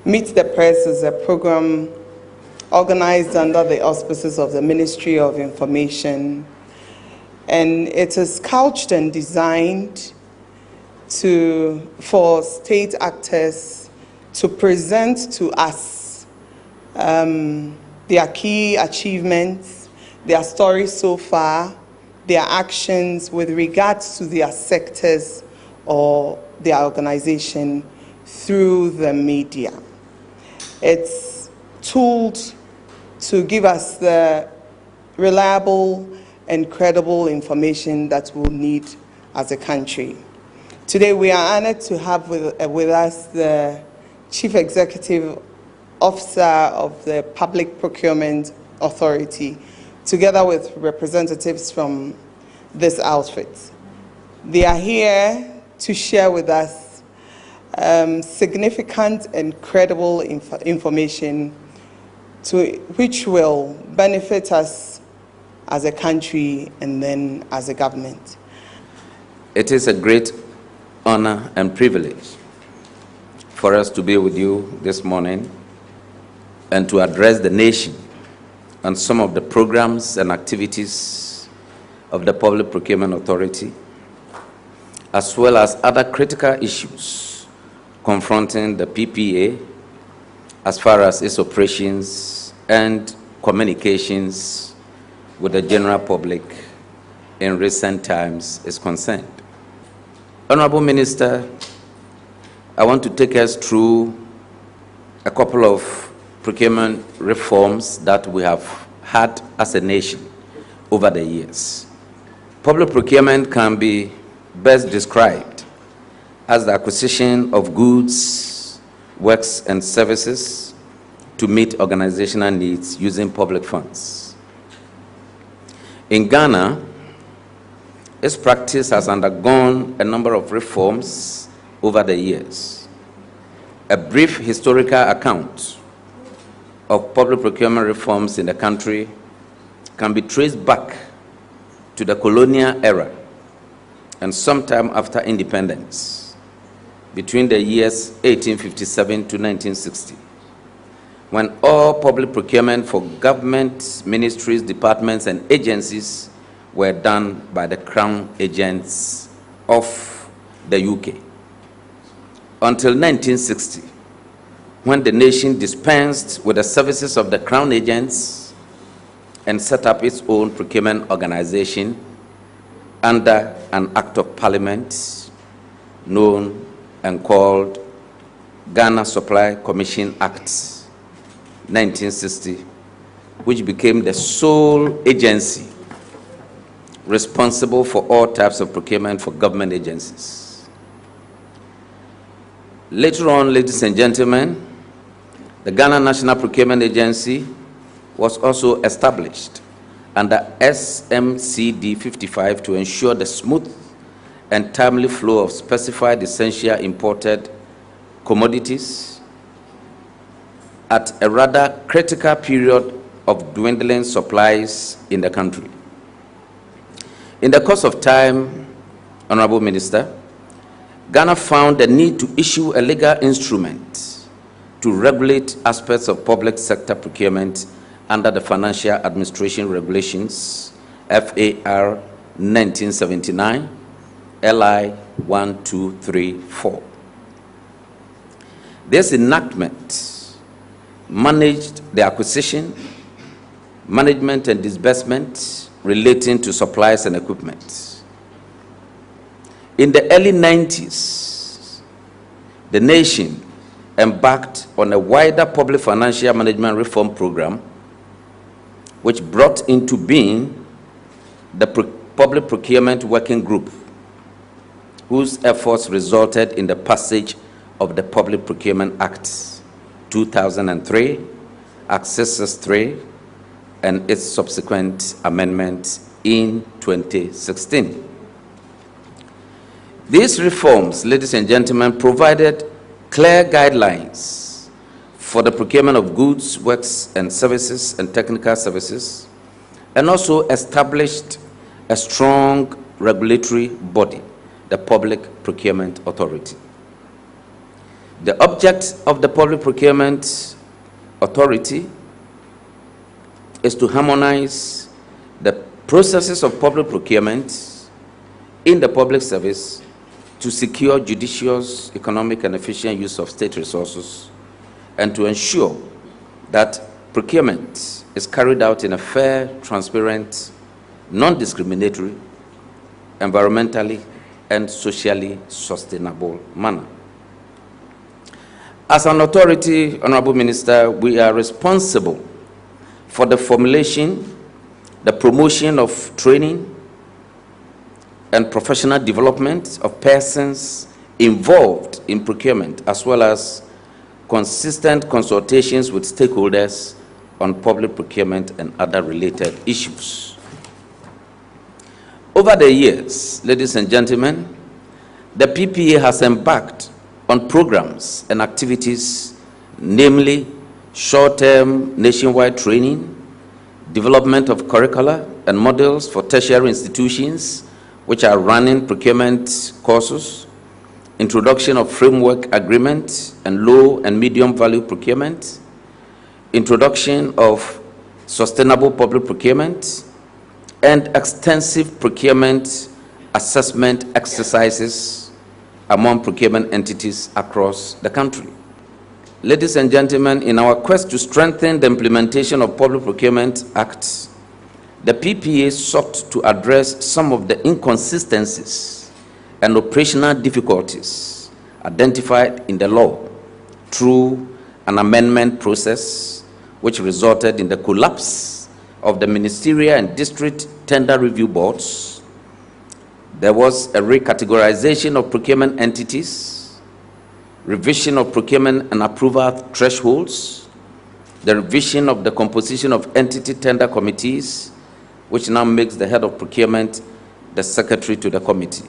Meet the Press is a program organized under the auspices of the Ministry of Information, and it is couched and designed for state actors to present to us their key achievements, their stories so far, their actions with regards to their sectors or their organization through the media. It's tooled to give us the reliable and credible information that we'll need as a country. Today we are honored to have with us the Chief Executive Officer of the Public Procurement Authority, together with representatives from this outfit. They are here to share with us significant and credible information which will benefit us as a country and then as a government. It is a great honor and privilege for us to be with you this morning and to address the nation on some of the programs and activities of the Public Procurement Authority, as well as other critical issues confronting the PPA as far as its operations and communications with the general public in recent times is concerned. Honorable Minister, I want to take us through a couple of procurement reforms that we have had as a nation over the years. Public procurement can be best described as the acquisition of goods, works, and services to meet organizational needs using public funds. In Ghana, its practice has undergone a number of reforms over the years. A brief historical account of public procurement reforms in the country can be traced back to the colonial era and sometime after independence, between the years 1857 to 1960, when all public procurement for government, ministries, departments, and agencies were done by the Crown agents of the UK. Until 1960, when the nation dispensed with the services of the Crown agents and set up its own procurement organization under an Act of Parliament known and called Ghana Supply Commission Act 1960, which became the sole agency responsible for all types of procurement for government agencies. Later on, ladies and gentlemen, the Ghana National Procurement Agency was also established under SMCD 55 to ensure the smooth and timely flow of specified essential imported commodities at a rather critical period of dwindling supplies in the country. In the course of time, Honorable Minister, Ghana found the need to issue a legal instrument to regulate aspects of public sector procurement under the Financial Administration Regulations, FAR 1979, LI 1234. This enactment managed the acquisition, management, and disbursement relating to supplies and equipment. In the early 90s, the nation embarked on a wider public financial management reform program which brought into being the Public Procurement Working Group, whose efforts resulted in the passage of the Public Procurement Act 2003, Act 663, and its subsequent amendment in 2016. These reforms, ladies and gentlemen, provided clear guidelines for the procurement of goods, works, and services and technical services, and also established a strong regulatory body, the Public Procurement Authority. The object of the Public Procurement Authority is to harmonize the processes of public procurement in the public service to secure judicious, economic, and efficient use of state resources, and to ensure that procurement is carried out in a fair, transparent, non-discriminatory, environmentally, and socially sustainable manner. As an authority, Honorable Minister, we are responsible for the formulation, the promotion of training, and professional development of persons involved in procurement, as well as consistent consultations with stakeholders on public procurement and other related issues. Over the years, ladies and gentlemen, the PPA has embarked on programs and activities, namely short-term nationwide training, development of curricula and models for tertiary institutions which are running procurement courses, introduction of framework agreement and low and medium value procurement, introduction of sustainable public procurement, and extensive procurement assessment exercises among procurement entities across the country. Ladies and gentlemen, in our quest to strengthen the implementation of Public Procurement Act, the PPA sought to address some of the inconsistencies and operational difficulties identified in the law through an amendment process which resulted in the collapse of the ministerial and district tender review boards. There was a recategorization of procurement entities, revision of procurement and approval thresholds, the revision of the composition of entity tender committees, which now makes the head of procurement the secretary to the committee,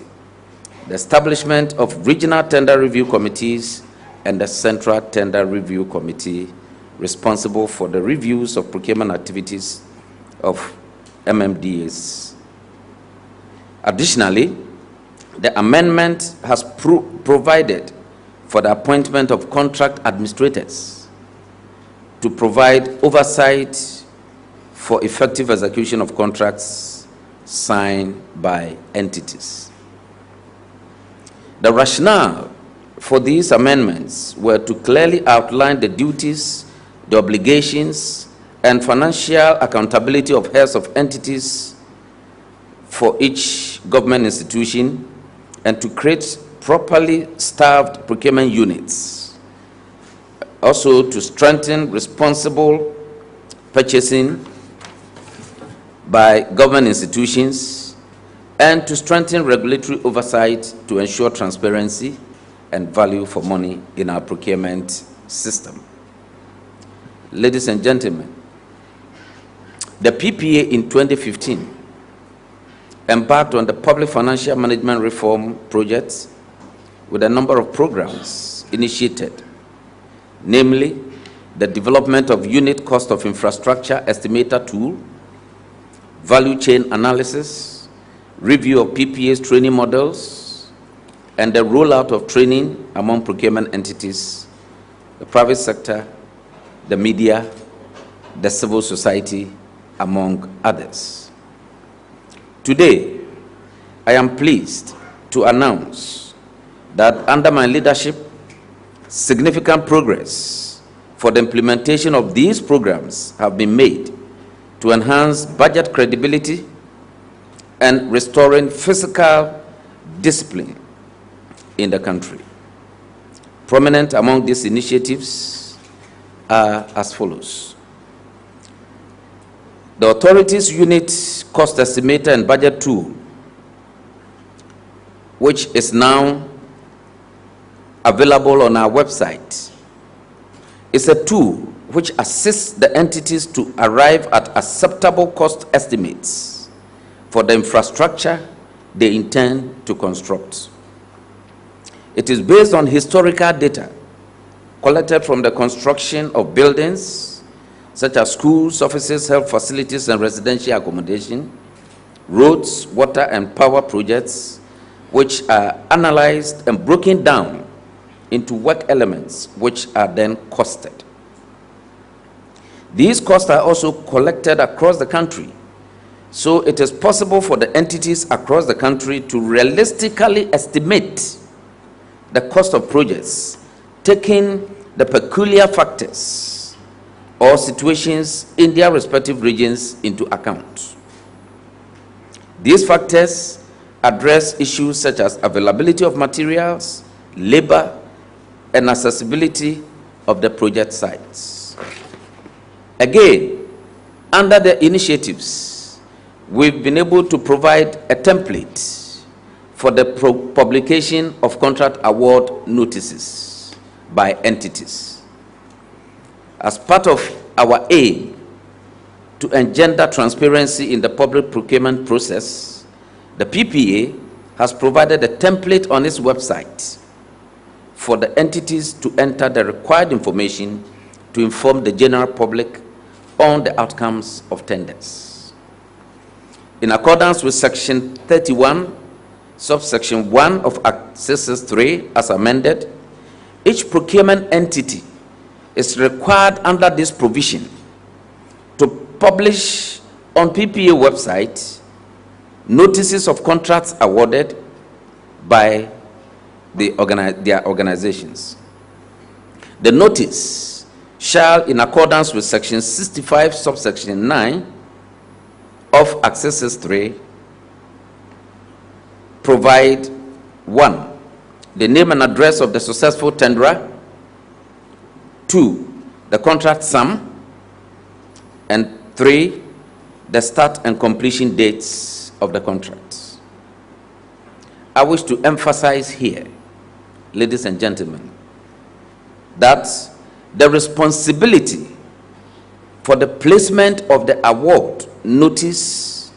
the establishment of regional tender review committees and the central tender review committee responsible for the reviews of procurement activities of MMDAs. Additionally, the amendment has provided for the appointment of contract administrators to provide oversight for effective execution of contracts signed by entities. The rationale for these amendments were to clearly outline the duties, the obligations, and financial accountability of heads of entities for each government institution, and to create properly staffed procurement units. Also, to strengthen responsible purchasing by government institutions, and to strengthen regulatory oversight to ensure transparency and value for money in our procurement system. Ladies and gentlemen, the PPA in 2015 embarked on the Public Financial Management Reform project with a number of programs initiated, namely the development of unit cost of infrastructure estimator tool, value chain analysis, review of PPA's training models, and the rollout of training among procurement entities, the private sector, the media, the civil society, among others. Today, I am pleased to announce that under my leadership, significant progress for the implementation of these programs have been made to enhance budget credibility and restoring fiscal discipline in the country. Prominent among these initiatives are as follows. The authorities unit cost estimator and budget tool, which is now available on our website, is a tool which assists the entities to arrive at acceptable cost estimates for the infrastructure they intend to construct. It is based on historical data collected from the construction of buildings such as schools, offices, health facilities, and residential accommodation, roads, water, and power projects, which are analyzed and broken down into work elements, which are then costed. These costs are also collected across the country, so it is possible for the entities across the country to realistically estimate the cost of projects, taking the peculiar factors or situations in their respective regions into account. These factors address issues such as availability of materials, labor, and accessibility of the project sites. Again, under the initiatives, we've been able to provide a template for the publication of contract award notices by entities. As part of our aim to engender transparency in the public procurement process, the PPA has provided a template on its website for the entities to enter the required information to inform the general public on the outcomes of tenders. In accordance with Section 31, subsection 1 of Act 663 as amended, each procurement entity is required under this provision to publish on PPA website notices of contracts awarded by their organizations. The notice shall, in accordance with Section 65, subsection 9 of Act 663, provide 1, the name and address of the successful tenderer, 2, the contract sum, and 3, the start and completion dates of the contract. I wish to emphasize here, ladies and gentlemen, that the responsibility for the placement of the award notice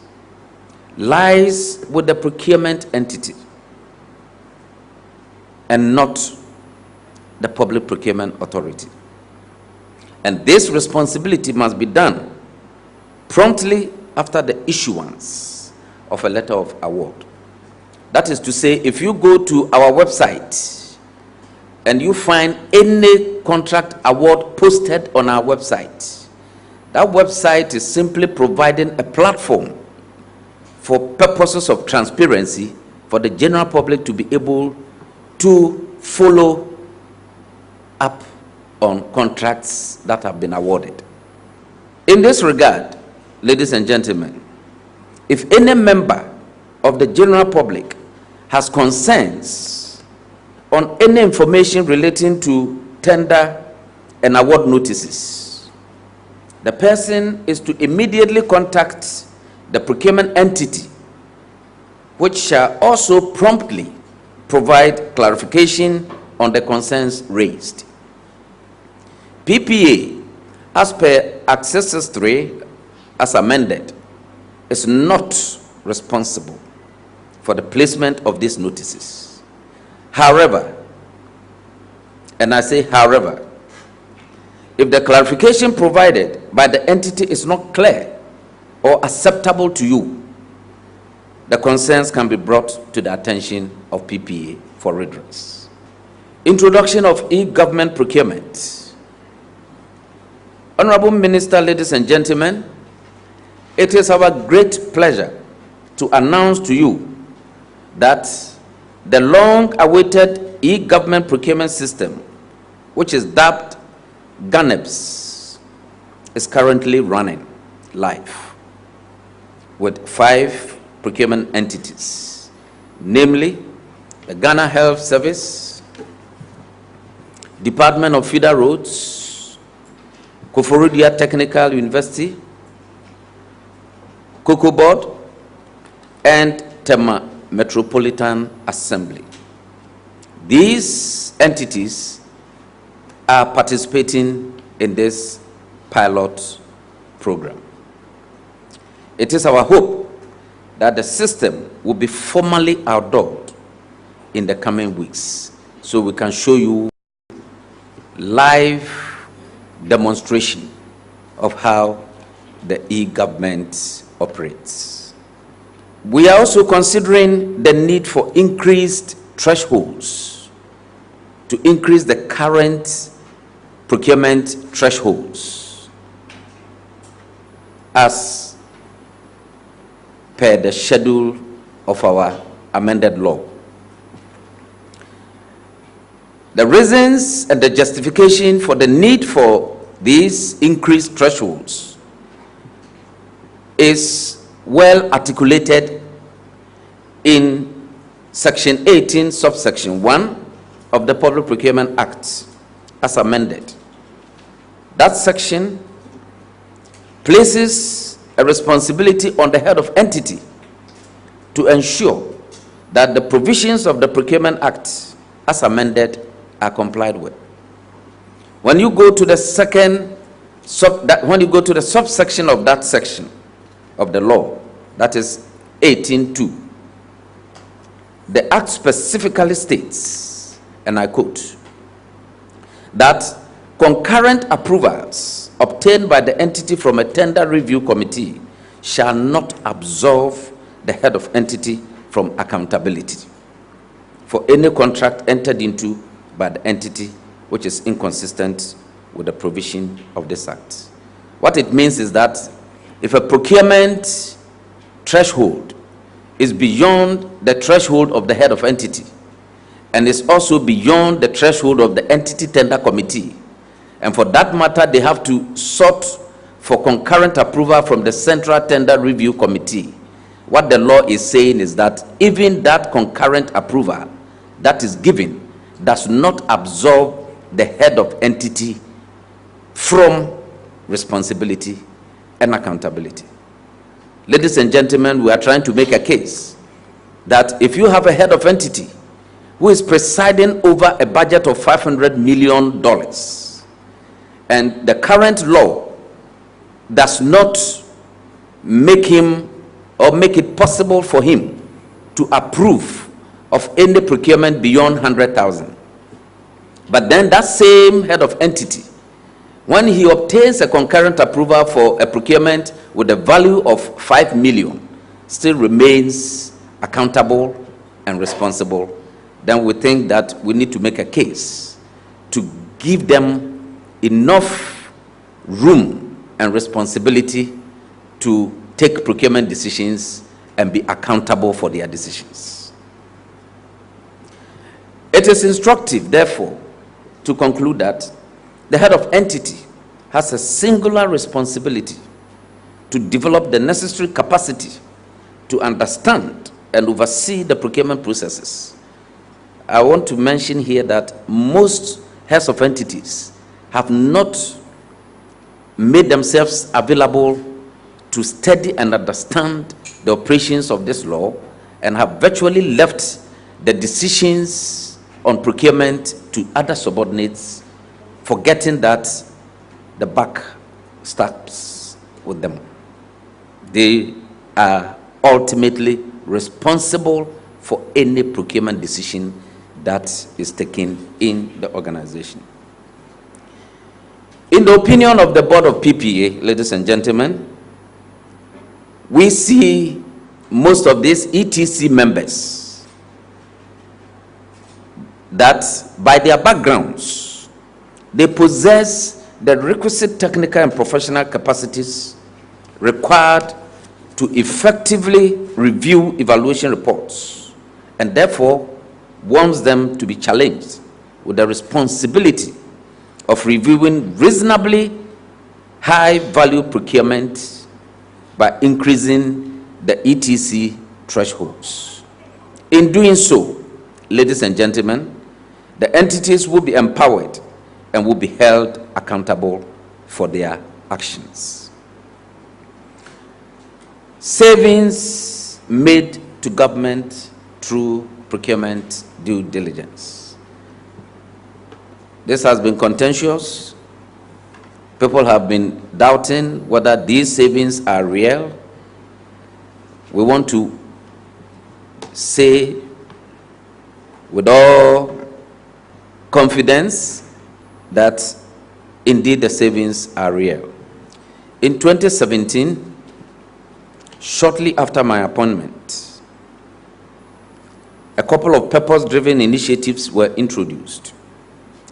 lies with the procurement entity and not the Public Procurement Authority. And this responsibility must be done promptly after the issuance of a letter of award. That is to say, if you go to our website and you find any contract award posted on our website, that website is simply providing a platform for purposes of transparency for the general public to be able to follow up on contracts that have been awarded. In this regard, ladies and gentlemen, if any member of the general public has concerns on any information relating to tender and award notices, the person is to immediately contact the procurement entity, which shall also promptly provide clarification on the concerns raised. PPA, as per Act 663 as amended, is not responsible for the placement of these notices. However, and I say however, if the clarification provided by the entity is not clear or acceptable to you, the concerns can be brought to the attention of PPA for redress. Introduction of e-government procurement. Honorable Minister, ladies and gentlemen, it is our great pleasure to announce to you that the long-awaited e-government procurement system, which is dubbed GANEPS, is currently running live with 5 procurement entities, namely the Ghana Health Service, Department of Feeder Roads, Koforidua Technical University, Cocoa Board, and Tema Metropolitan Assembly. These entities are participating in this pilot program. It is our hope that the system will be formally outlawed in the coming weeks, so we can show you live demonstration of how the e-government operates. We are also considering the need for increased thresholds to increase the current procurement thresholds as per the schedule of our amended law. The reasons and the justification for the need for these increased thresholds is well articulated in Section 18, subsection 1 of the Public Procurement Act as amended. That section places a responsibility on the head of entity to ensure that the provisions of the Procurement Act as amended are complied with. When you go to the subsection of that section of the law, that is 18.2, the Act specifically states, and I quote, that concurrent approvals obtained by the entity from a tender review committee shall not absolve the head of entity from accountability for any contract entered into by the entity which is inconsistent with the provision of this Act. What it means is that if a procurement threshold is beyond the threshold of the head of entity and is also beyond the threshold of the entity tender committee, and for that matter they have to sort for concurrent approval from the Central Tender Review Committee, what the law is saying is that even that concurrent approval that is given does not absolve the head of entity from responsibility and accountability. Ladies and gentlemen, we are trying to make a case that if you have a head of entity who is presiding over a budget of $500 million and the current law does not make him or make it possible for him to approve of any procurement beyond 100,000. But then that same head of entity, when he obtains a concurrent approval for a procurement with a value of 5 million, still remains accountable and responsible, then we think that we need to make a case to give them enough room and responsibility to take procurement decisions and be accountable for their decisions. It is instructive, therefore, to conclude that the head of entity has a singular responsibility to develop the necessary capacity to understand and oversee the procurement processes. I want to mention here that most heads of entities have not made themselves available to study and understand the operations of this law and have virtually left the decisions on procurement to other subordinates, forgetting that the buck stops with them. They are ultimately responsible for any procurement decision that is taken in the organization. In the opinion of the Board of PPA, ladies and gentlemen, we see most of these ETC members that by their backgrounds, they possess the requisite technical and professional capacities required to effectively review evaluation reports, and therefore wants them to be challenged with the responsibility of reviewing reasonably high value procurement by increasing the ETC thresholds. In doing so, ladies and gentlemen, the entities will be empowered and will be held accountable for their actions. Savings made to government through procurement due diligence. This has been contentious. People have been doubting whether these savings are real. We want to say with all confidence that indeed the savings are real. In 2017, shortly after my appointment, a couple of purpose-driven initiatives were introduced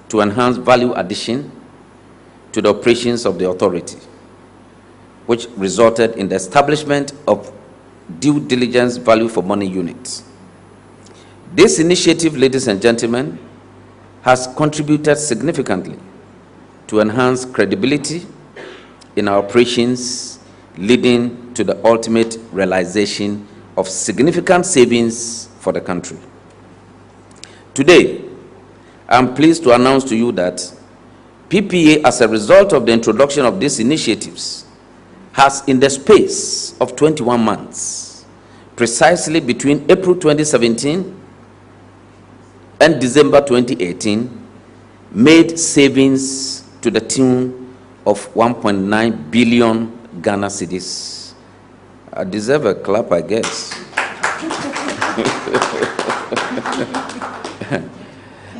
to enhance value addition to the operations of the authority, which resulted in the establishment of due diligence value for money units. This initiative, ladies and gentlemen, has contributed significantly to enhance credibility in our operations, leading to the ultimate realization of significant savings for the country. Today, I'm pleased to announce to you that PPA, as a result of the introduction of these initiatives, has, in the space of 21 months, precisely between April 2017 and December 2018, made savings to the tune of 1.9 billion Ghana cedis. I deserve a clap, I guess.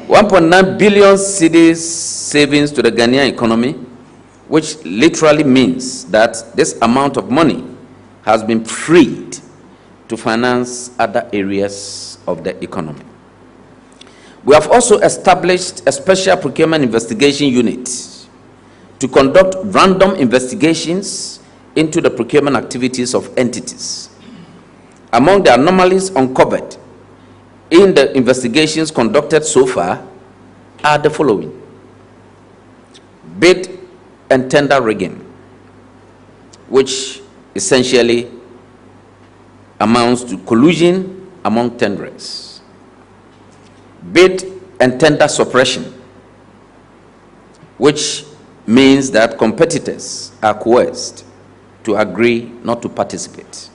1.9 billion cedis savings to the Ghanaian economy, which literally means that this amount of money has been freed to finance other areas of the economy. We have also established a special procurement investigation unit to conduct random investigations into the procurement activities of entities. Among the anomalies uncovered in the investigations conducted so far are the following: bid and tender rigging, which essentially amounts to collusion among tenderers; bid and tender suppression, which means that competitors are coerced to agree not to participate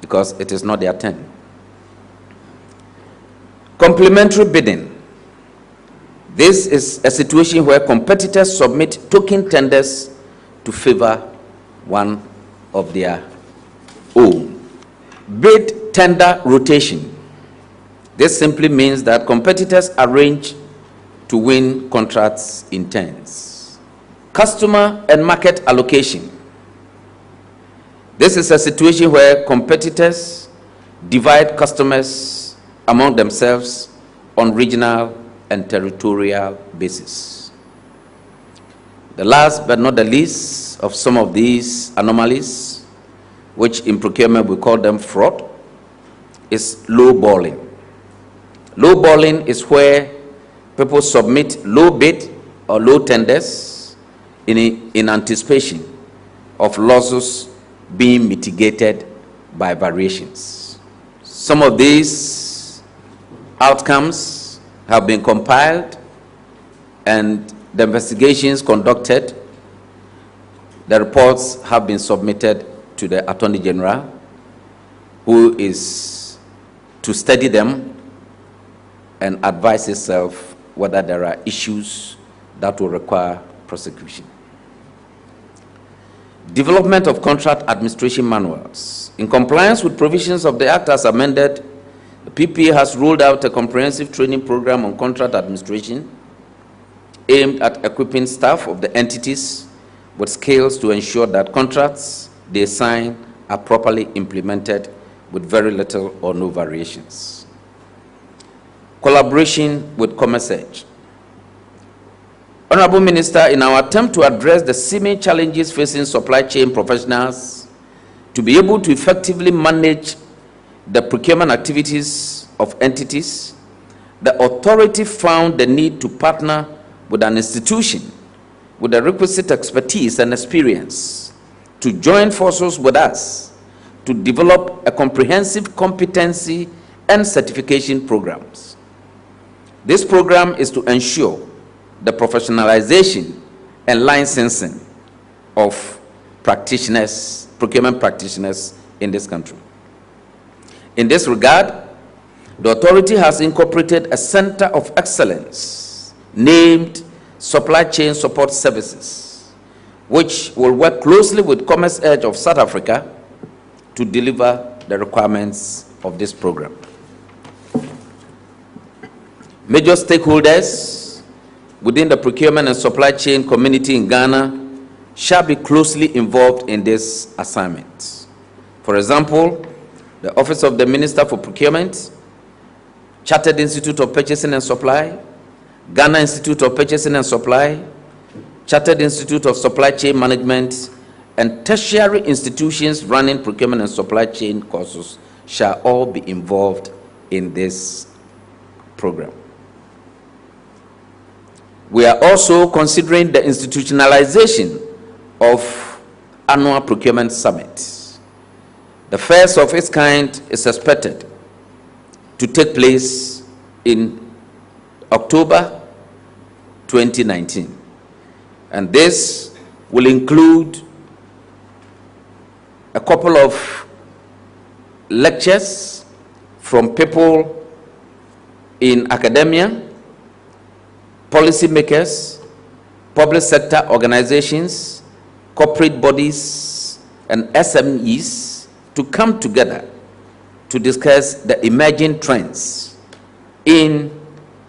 because it is not their turn; complementary bidding. This is a situation where competitors submit token tenders to favor one of their own. Bid tender rotation. This simply means that competitors arrange to win contracts in turns. Customer and market allocation. This is a situation where competitors divide customers among themselves on regional and territorial basis. The last but not the least of some of these anomalies, which in procurement we call them fraud, is lowballing. Lowballing is where people submit low bid or low tenders in anticipation of losses being mitigated by variations. Some of these outcomes have been compiled and the investigations conducted. The reports have been submitted to the Attorney General, who is to study them and advise itself whether there are issues that will require prosecution. Development of contract administration manuals. In compliance with provisions of the Act as amended, the PPA has rolled out a comprehensive training program on contract administration aimed at equipping staff of the entities with skills to ensure that contracts they sign are properly implemented with very little or no variations. Collaboration with Commerce Edge. Honorable Minister, in our attempt to address the seeming challenges facing supply chain professionals to be able to effectively manage the procurement activities of entities, the authority found the need to partner with an institution with the requisite expertise and experience to join forces with us to develop a comprehensive competency and certification programs. This program is to ensure the professionalization and licensing of practitioners, procurement practitioners in this country. In this regard, the authority has incorporated a center of excellence named Supply Chain Support Services, which will work closely with Commerce Edge of South Africa to deliver the requirements of this program. Major stakeholders within the procurement and supply chain community in Ghana shall be closely involved in this assignment. For example, the Office of the Minister for Procurement, Chartered Institute of Purchasing and Supply, Ghana Institute of Purchasing and Supply, Chartered Institute of Supply Chain Management, and tertiary institutions running procurement and supply chain courses shall all be involved in this program. We are also considering the institutionalization of annual procurement summit. The first of its kind is expected to take place in October 2019. And this will include a couple of lectures from people in academia, policymakers, public sector organizations, corporate bodies, and SMEs to come together to discuss the emerging trends in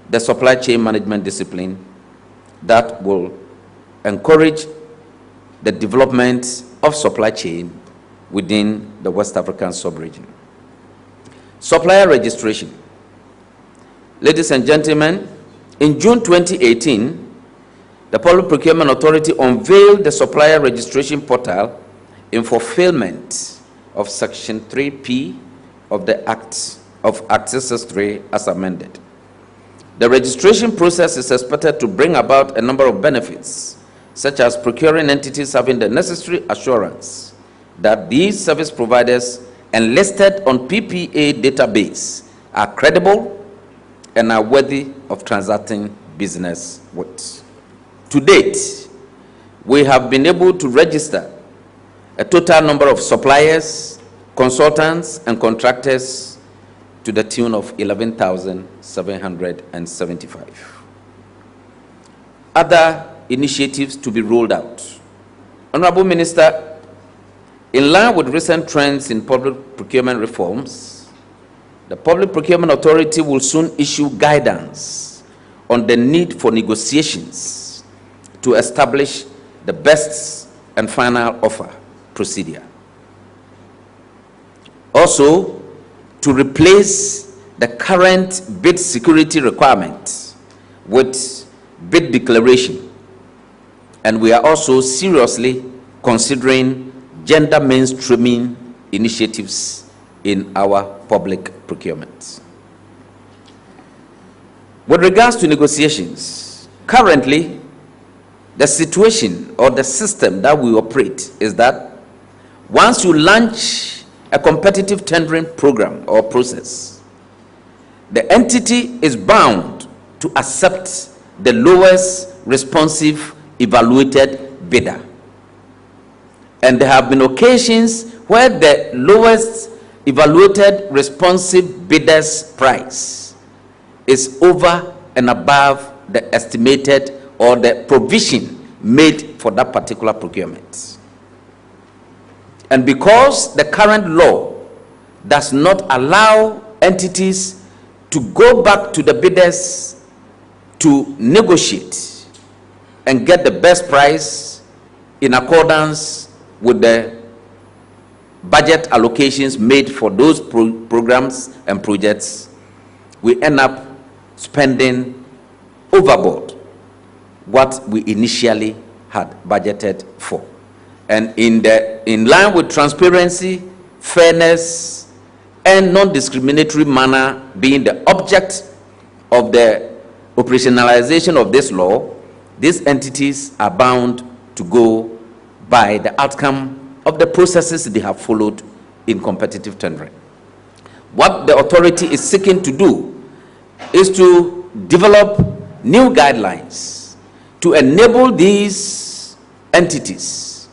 the supply chain management discipline that will encourage the development of supply chain within the West African sub-region. Supplier registration. Ladies and gentlemen, in June 2018, the Public Procurement Authority unveiled the supplier registration portal in fulfillment of Section 3P of the Act of Access 3 as amended. The registration process is expected to bring about a number of benefits, such as procuring entities having the necessary assurance that these service providers enlisted on PPA database are credible and are worthy of transacting business with. To date, we have been able to register a total number of suppliers, consultants, and contractors to the tune of 11,775. Other initiatives to be rolled out. Honorable Minister, in line with recent trends in public procurement reforms, the Public Procurement Authority will soon issue guidance on the need for negotiations to establish the best and final offer procedure. Also, to replace the current bid security requirement with bid declaration. And we are also seriously considering gender mainstreaming initiatives in our public procurement. With regards to negotiations, currently, the situation or the system that we operate is that once you launch a competitive tendering program or process, the entity is bound to accept the lowest responsive evaluated bidder. And there have been occasions where the lowest evaluated responsive bidder's price is over and above the estimated or the provision made for that particular procurement. And because the current law does not allow entities to go back to the bidders to negotiate and get the best price in accordance with the budget allocations made for those programs and projects, we end up spending overboard what we initially had budgeted for. And in line with transparency, fairness, and non-discriminatory manner being the object of the operationalization of this law, these entities are bound to go by the outcome of the processes they have followed in competitive tendering. What the authority is seeking to do is to develop new guidelines to enable these entities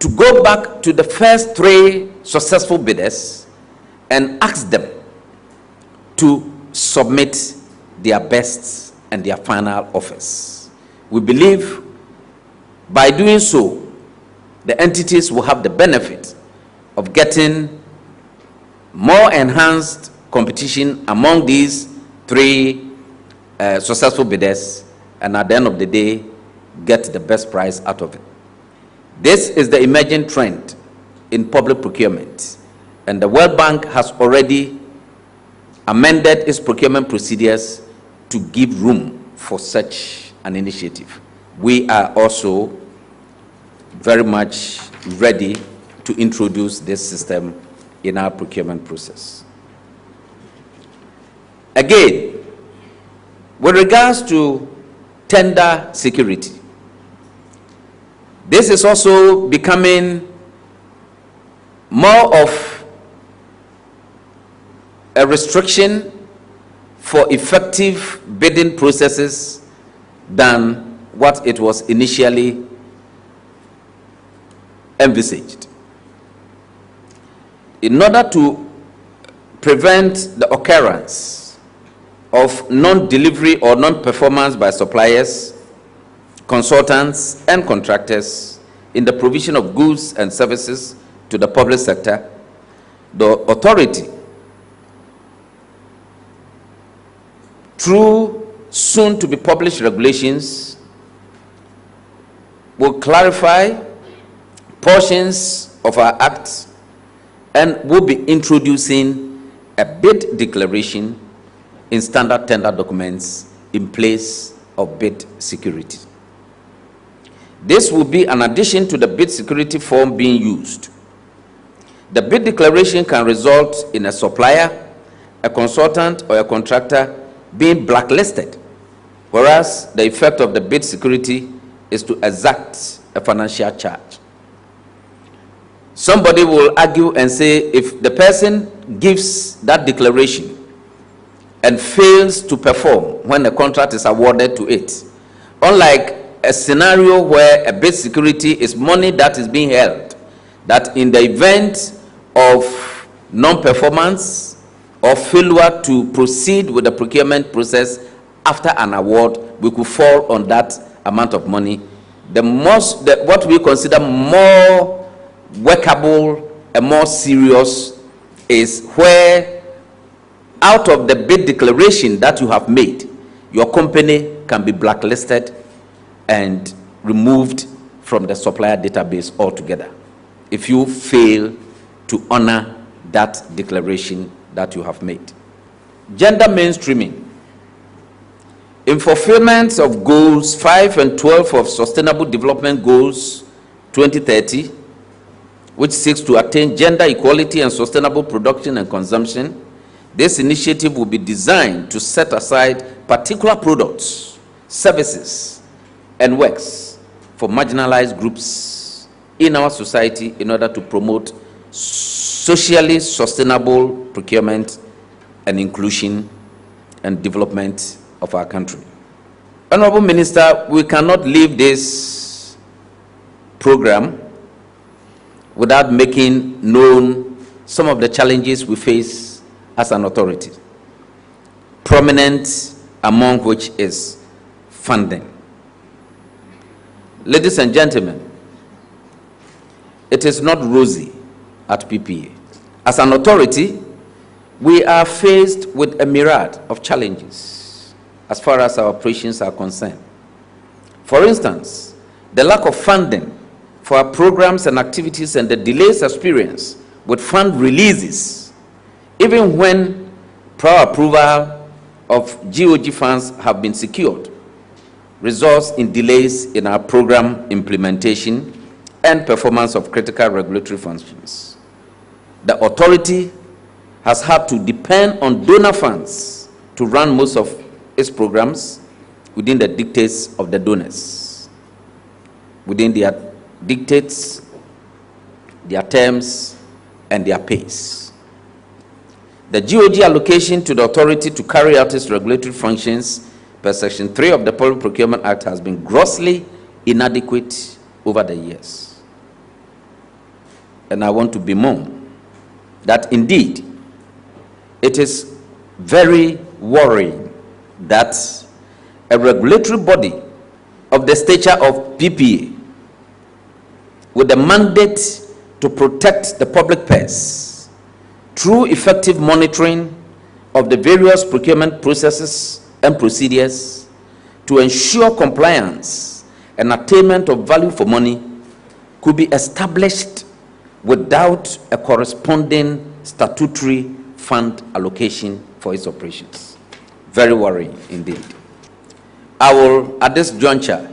to go back to the first 3 successful bidders and ask them to submit their best and their final offers. We believe by doing so, the entities will have the benefit of getting more enhanced competition among these 3 successful bidders, and at the end of the day, get the best price out of it. This is the emerging trend in public procurement, and the World Bank has already amended its procurement procedures to give room for such an initiative. We are also very much ready to introduce this system in our procurement process. Again, with regards to tender security, this is also becoming more of a restriction for effective bidding processes than what it was initially envisaged. In order to prevent the occurrence of non-delivery or non-performance by suppliers, consultants, and contractors in the provision of goods and services to the public sector, the authority, through soon-to-be-published regulations, will clarify portions of our Act and will be introducing a bid declaration in standard tender documents in place of bid security. This will be an addition to the bid security form being used. The bid declaration can result in a supplier, a consultant, or a contractor being blacklisted, whereas the effect of the bid security is to exact a financial charge. Somebody will argue and say, if the person gives that declaration and fails to perform when the contract is awarded to it, unlike a scenario where a bid security is money that is being held, that in the event of non-performance or failure to proceed with the procurement process after an award, we could fall on that amount of money. What we consider more workable and more serious is where out of the bid declaration that you have made, your company can be blacklisted and removed from the supplier database altogether if you fail to honor that declaration that you have made. Gender mainstreaming. In fulfillment of goals 5 and 12 of Sustainable Development Goals 2030, which seeks to attain gender equality and sustainable production and consumption, this initiative will be designed to set aside particular products, services, and works for marginalized groups in our society in order to promote socially sustainable procurement and inclusion and development of our country. Honorable Minister, we cannot leave this program without making known some of the challenges we face as an authority, prominent among which is funding. Ladies and gentlemen, it is not rosy at PPA. As an authority, we are faced with a myriad of challenges as far as our operations are concerned. For instance, the lack of funding for our programs and activities and the delays experienced with fund releases, even when prior approval of GOG funds have been secured, results in delays in our program implementation and performance of critical regulatory functions. The authority has had to depend on donor funds to run most of its programs within the dictates of the donors, within their dictates, their terms, and their pace. The GOG allocation to the authority to carry out its regulatory functions per Section 3 of the Public Procurement Act has been grossly inadequate over the years. and I want to bemoan that indeed it is very worrying that a regulatory body of the stature of PPA, with the mandate to protect the public purse through effective monitoring of the various procurement processes and procedures to ensure compliance and attainment of value for money, could be established without a corresponding statutory fund allocation for its operations. Very worrying indeed. I will, at this juncture,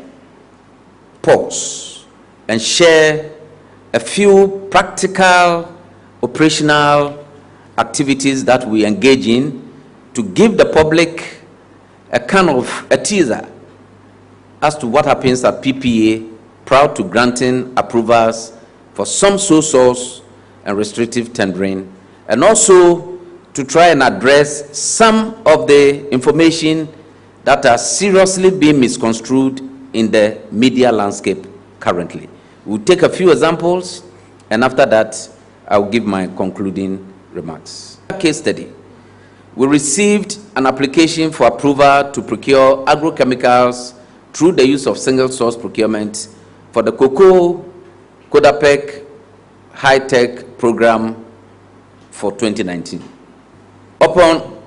pause and share a few practical operational activities that we engage in to give the public a kind of a teaser as to what happens at PPA, proud to granting approvals for some sole source and restrictive tendering, and also to try and address some of the information that are seriously being misconstrued in the media landscape currently. We'll take a few examples, and after that, I'll give my concluding remarks. Case study. We received an application for approval to procure agrochemicals through the use of single source procurement for the Cocoa Kodapec high-tech program for 2019. Upon,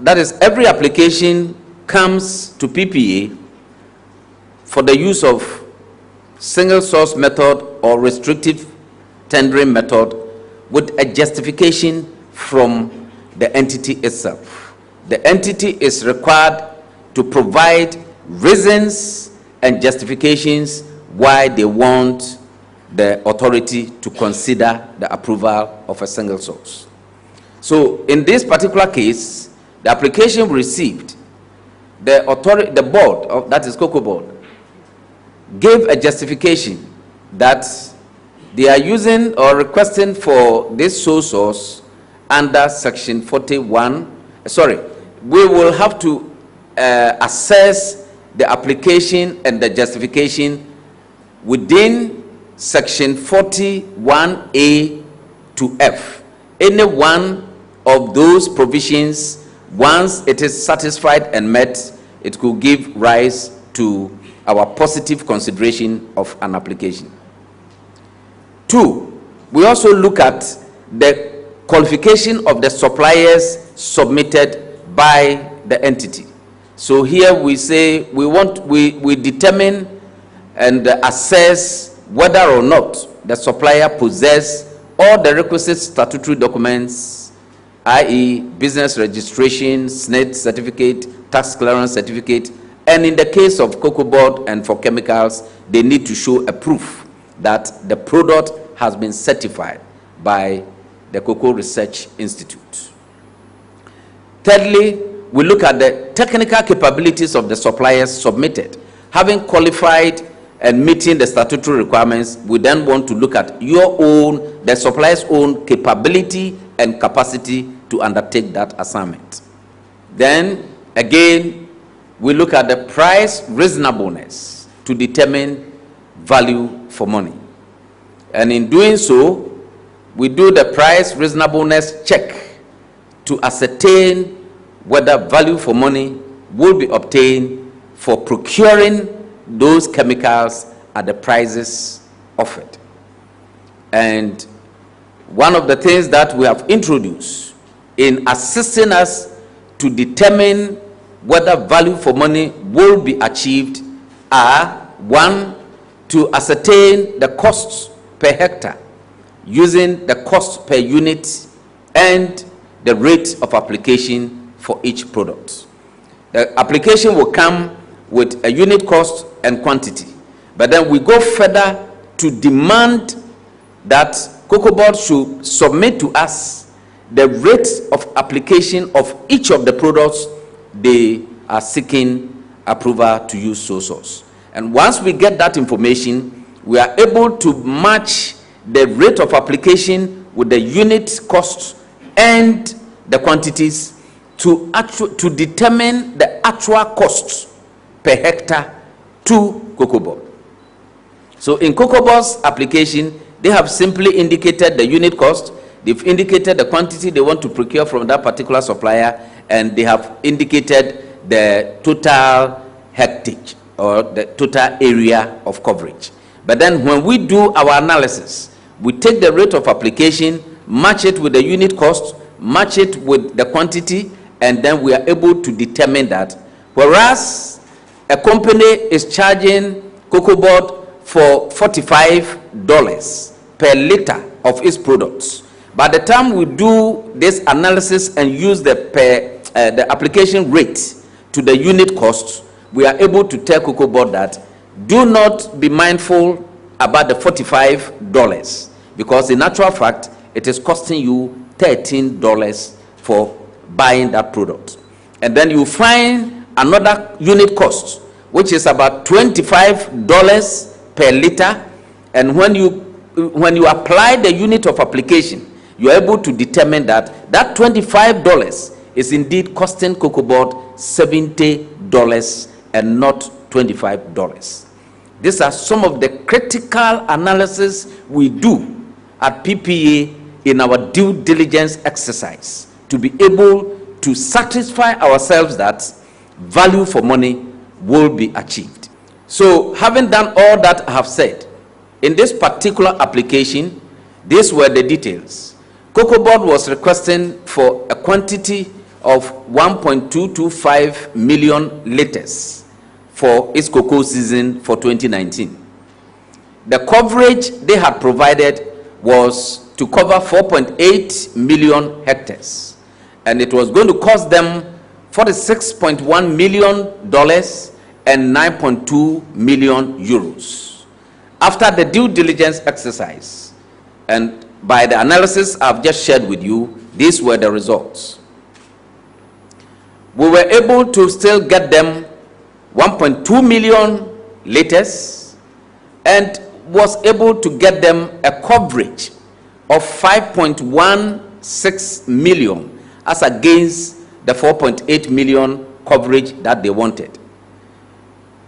that is, every application comes to PPA for the use of single source method or restrictive tendering method with a justification from the entity itself. The entity is required to provide reasons and justifications why they want the authority to consider the approval of a single source. So in this particular case, the application we received, the authority, the board, of, that is Cocoa Board, gave a justification that they are using or requesting for this sole source under section 41. Sorry, we will have to assess the application and the justification within section 41A to F. Any one of those provisions, once it is satisfied and met, it could give rise to our positive consideration of an application. 2, we also look at the qualification of the suppliers submitted by the entity. So here we say we determine and assess whether or not the supplier possesses all the requisite statutory documents, i.e. business registration, SNIT certificate, tax clearance certificate, and in the case of Cocoa Board and for chemicals, they need to show a proof that the product has been certified by the Cocoa Research Institute. Thirdly, we look at the technical capabilities of the suppliers submitted. Having qualified and meeting the statutory requirements, we then want to look at the supplier's own capability and capacity to undertake that assignment. Then, again, we look at the price reasonableness to determine value for money. And in doing so, we do the price reasonableness check to ascertain whether value for money will be obtained for procuring those chemicals at the prices offered. And one of the things that we have introduced in assisting us to determine whether value for money will be achieved are, 1, to ascertain the costs per hectare using the cost per unit and the rate of application for each product. The application will come with a unit cost and quantity, but then we go further to demand that Cocoa Board should submit to us the rate of application of each of the products they are seeking approval to use sole source. And once we get that information, we are able to match the rate of application with the unit cost and the quantities to determine the actual costs per hectare to Cocoa Board. So in Cocoa Board's application, they have simply indicated the unit cost, they've indicated the quantity they want to procure from that particular supplier, and they have indicated the total hectare or the total area of coverage. But then when we do our analysis, we take the rate of application, match it with the unit cost, match it with the quantity, and then we are able to determine that whereas a company is charging cocoa board for $45 per liter of its products, by the time we do this analysis and use the application rate to the unit cost, we are able to tell cocoa board that do not be mindful about the $45, because in actual fact it is costing you $13 for buying that product. And then you find another unit cost which is about $25 per liter, and when you apply the unit of application, you are able to determine that that $25 is indeed costing cocoa board $70 and not $25. These are some of the critical analysis we do at PPA in our due diligence exercise to be able to satisfy ourselves that value for money will be achieved. So having done all that I have said, in this particular application, these were the details. Cocoa board was requesting for a quantity of 1.225 million liters for its cocoa season for 2019. The coverage they had provided was to cover 4.8 million hectares, and it was going to cost them $46.1 million and 9.2 million euros. After the due diligence exercise and by the analysis I've just shared with you, these were the results. We were able to still get them 1.2 million liters and was able to get them a coverage of 5.16 million as against the 4.8 million coverage that they wanted.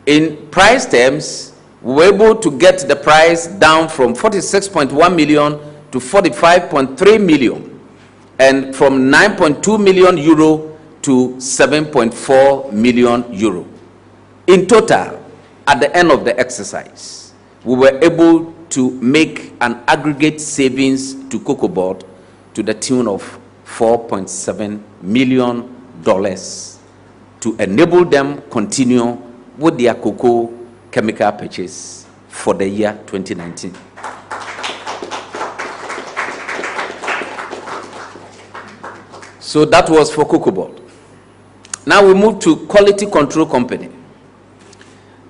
In price terms, we were able to get the price down from 46.1 million to 45.3 million, and from 9.2 million euro to 7.4 million euro. In total, at the end of the exercise, we were able to make an aggregate savings to cocoa board to the tune of $4.7 million to enable them continue with their cocoa chemical purchase for the year 2019. So that was for cocoa board. Now we move to quality control company.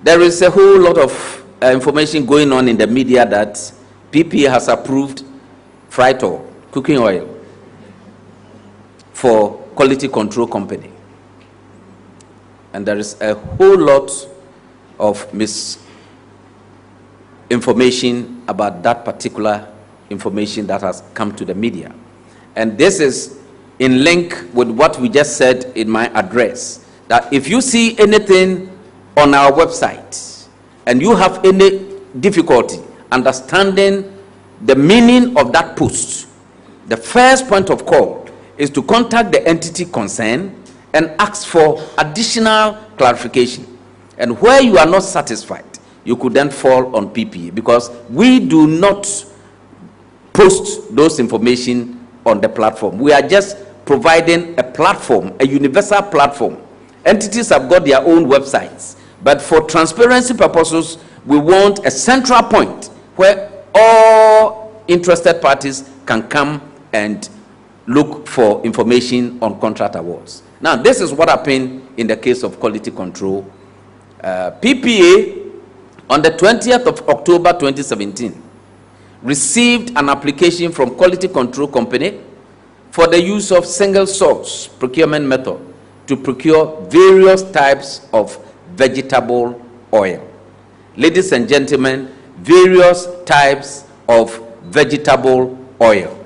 There is a whole lot of information going on in the media that PPA has approved fried oil, cooking oil, for quality control company. And there is a whole lot of misinformation about that particular information that has come to the media. And this is in link with what we just said in my address, that if you see anything on our website and you have any difficulty understanding the meaning of that post, the first point of call is to contact the entity concerned and ask for additional clarification. And where you are not satisfied, you could then fall on PPA, because we do not post those information on the platform. We are just providing a platform, a universal platform. Entities have got their own websites, but for transparency purposes, we want a central point where all interested parties can come and look for information on contract awards. Now, this is what happened in the case of quality control. PPA, on the 20th of October 2017, received an application from Quality Control Company for the use of single source procurement method to procure various types of vegetable oil. Ladies and gentlemen, various types of vegetable oil.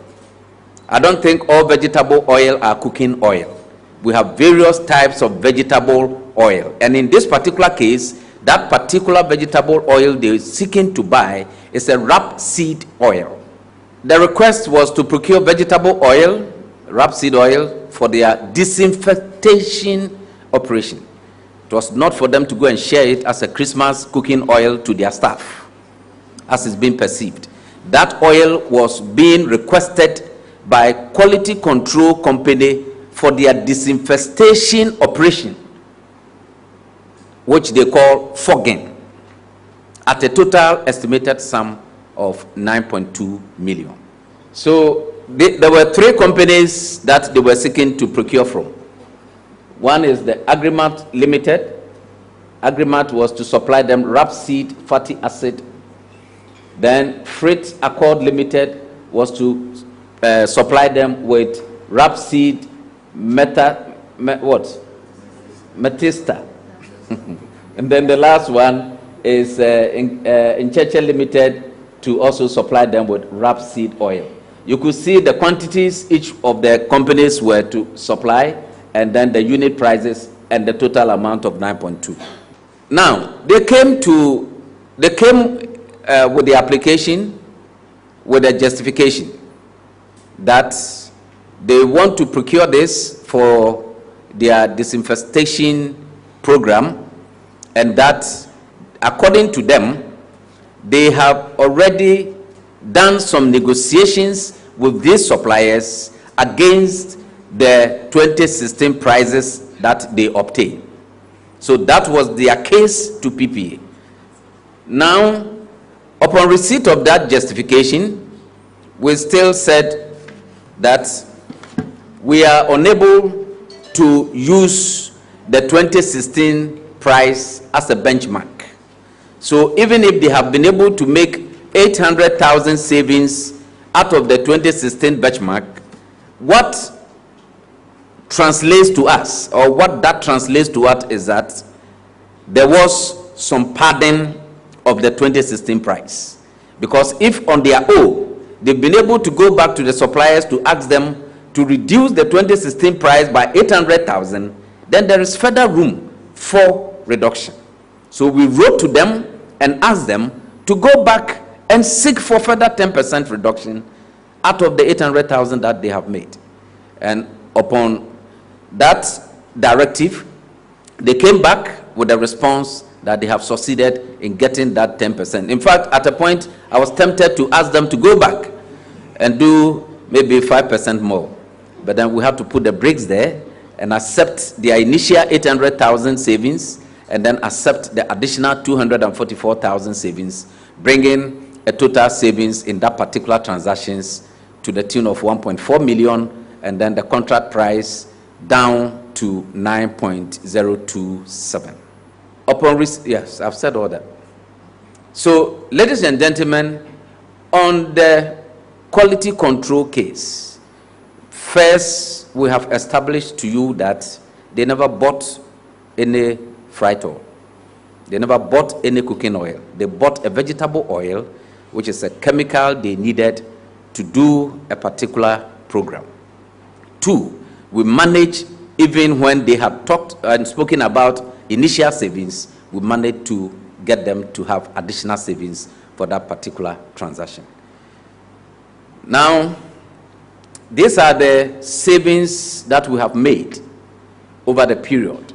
I don't think all vegetable oil are cooking oil. We have various types of vegetable oil. And in this particular case, that particular vegetable oil they're seeking to buy is a rapeseed oil. The request was to procure vegetable oil, rapeseed oil, for their disinfection operation. It was not for them to go and share it as a Christmas cooking oil to their staff, as it's been perceived. That oil was being requested by quality control company for their disinfestation operation, which they call fogging, at a total estimated sum of 9.2 million. So there were three companies that they were seeking to procure from. One is the Agrimat Limited. Agrimat was to supply them rapeseed fatty acid. Then Freight Accord Limited was to supply them with rapeseed metista. And then the last one is Incheche Limited, to also supply them with rapeseed oil. You could see the quantities each of the companies were to supply, and then the unit prices and the total amount of 9.2. Now, they came with the application with a justification that they want to procure this for their disinfestation program, and that according to them, they have already done some negotiations with these suppliers against the 2016 prices that they obtained. So that was their case to PPA. Now, upon receipt of that justification, we still said that we are unable to use the 2016 price as a benchmark. So even if they have been able to make 800,000 savings out of the 2016 benchmark, what translates to us, or what that translates to us, is that there was some padding of the 2016 price. Because if on their own, they've been able to go back to the suppliers to ask them to reduce the 2016 price by 800,000, then there is further room for reduction. So we wrote to them and asked them to go back and seek for further 10% reduction out of the 800,000 that they have made. And upon that directive, they came back with a response that they have succeeded in getting that 10%. In fact, at a point, I was tempted to ask them to go back and do maybe 5% more. But then we have to put the brakes there and accept their initial 800,000 savings, and then accept the additional 244,000 savings, bringing a total savings in that particular transactions to the tune of 1.4 million, and then the contract price down to 9.027. Yes, I've said all that. So, ladies and gentlemen, on the quality control case, first, we have established to you that they never bought any fried oil. They never bought any cooking oil. They bought a vegetable oil, which is a chemical they needed to do a particular program. Two, we managed, even when they had talked and spoken about initial savings, we managed to get them to have additional savings for that particular transaction. Now, these are the savings that we have made over the period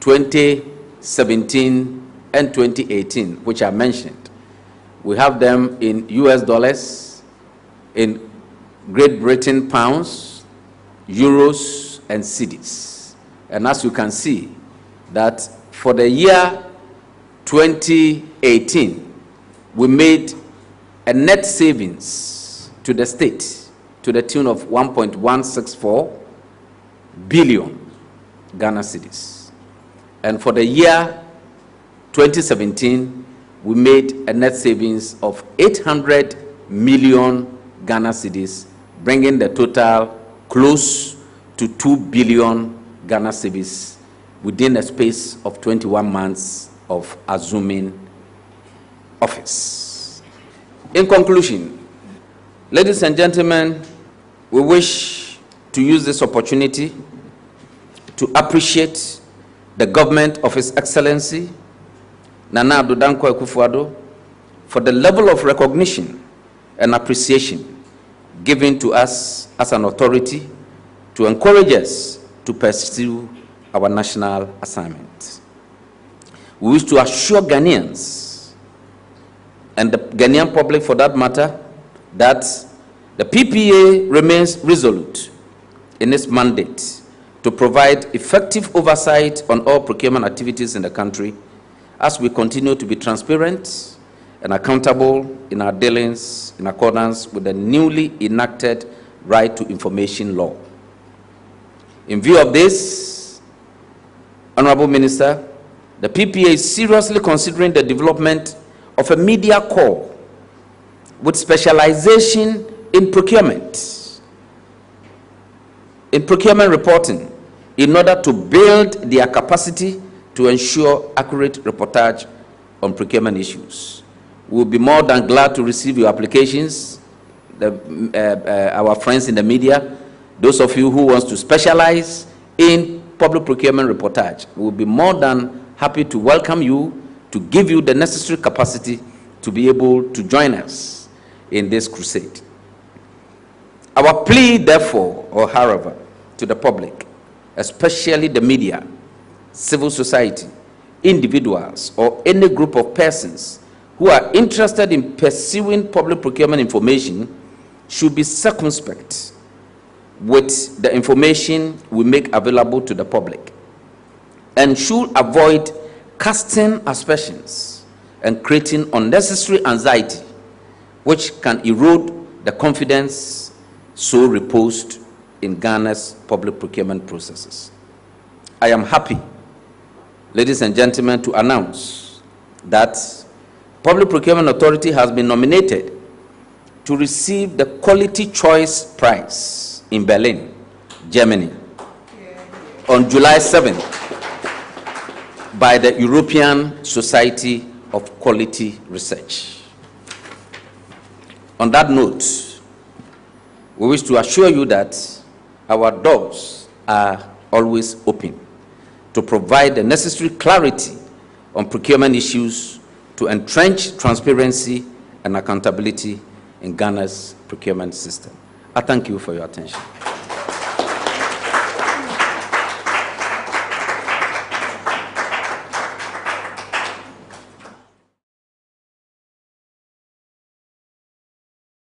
2017 and 2018, which I mentioned. We have them in US dollars, in Great Britain pounds, euros, and cedis. And as you can see, that for the year 2018, we made a net savings to the state to the tune of 1.164 billion Ghana cedis. And for the year 2017, we made a net savings of 800 million Ghana cedis, bringing the total close to 2 billion Ghana cedis within a space of 21 months of assuming office. In conclusion, ladies and gentlemen, we wish to use this opportunity to appreciate the government of His Excellency Nana Addo Dankwa Akufo-Addo for the level of recognition and appreciation given to us as an authority to encourage us to pursue our national assignment. We wish to assure Ghanaians, and the Ghanaian public for that matter, that the PPA remains resolute in its mandate to provide effective oversight on all procurement activities in the country as we continue to be transparent and accountable in our dealings in accordance with the newly enacted Right to Information Law. In view of this, Honorable Minister, the PPA is seriously considering the development of a media corps with specialization in procurement reporting, in order to build their capacity to ensure accurate reportage on procurement issues. We'll be more than glad to receive your applications, our friends in the media, those of you who want to specialize in public procurement reportage. We'll be more than happy to welcome you, to give you the necessary capacity to be able to join us in this crusade. Our plea, therefore, or however, to the public, especially the media, civil society, individuals, or any group of persons who are interested in pursuing public procurement information, should be circumspect with the information we make available to the public, and should avoid casting aspersions and creating unnecessary anxiety, which can erode the confidence so reposed in Ghana's public procurement processes. I am happy, ladies and gentlemen, to announce that Public Procurement Authority has been nominated to receive the Quality Choice Prize in Berlin, Germany, on July 7th by the European Society of Quality Research. On that note, we wish to assure you that our doors are always open to provide the necessary clarity on procurement issues to entrench transparency and accountability in Ghana's procurement system. I thank you for your attention.